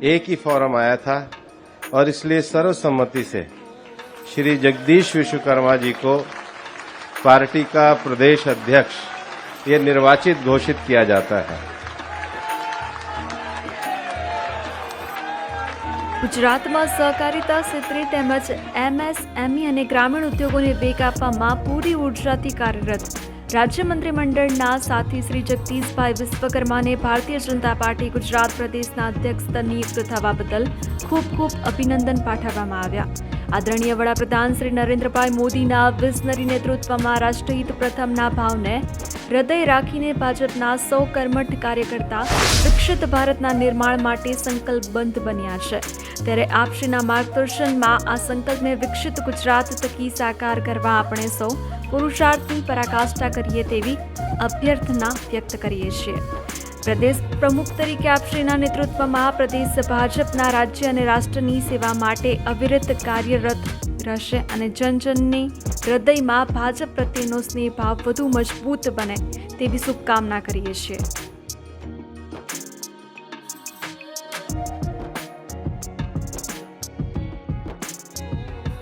एक ही फॉरम आया था और इसलिए सर्वसम्मति से श्री जगदीश विश्वकर्मा जी को पार्टी का प्रदेश अध्यक्ष ये निर्वाचित घोषित किया जाता है। ગુજરાતમાં સહકારિતા ક્ષેત્રે તેમજ એમએસએમઈ અને ગ્રામીણ ઉદ્યોગોને વેગ આપવામાં પૂરી ઉર્જાથી કાર્યરત રાજ્ય મંત્રીમંડળના સાથી શ્રી જગદીશભાઈ વિશ્વકર્માને ભારતીય જનતા પાર્ટી ગુજરાત પ્રદેશના અધ્યક્ષ નિયુક્ત થવા બદલ ખૂબ ખૂબ અભિનંદન પાઠવવામાં આવ્યા। આદરણીય વડાપ્રધાન શ્રી નરેન્દ્રભાઈ મોદીના વિઝનરી નેતૃત્વમાં રાષ્ટ્રહિત પ્રથમના ભાવને હૃદય રાખીને ભાજપના સૌ કર્મઠ કાર્યકર્તા વિકસિત ભારતના નિર્માણ માટે સંકલ્પબદ્ધ બન્યા છે। ત્યારે આપશ્રીના માર્ગદર્શનમાં આ સંકલ્પને વિકસિત ગુજરાત થકી સાકાર કરવા આપણે સૌ પુરુષાર્થની પરાકાષ્ઠા કરીએ તેવી અભ્યર્થના વ્યક્ત કરીએ છીએ। પ્રદેશ પ્રમુખ તરીકે આપશ્રીના નેતૃત્વમાં પ્રદેશ ભાજપના રાજ્ય અને રાષ્ટ્રની સેવા માટે અવિરત કાર્યરત રહેશે અને જનજનની હૃદયમાં ભાજપ પ્રત્યેનો સ્નેહ ભાવ વધુ મજબૂત બને તેવી શુભકામના કરીએ છીએ।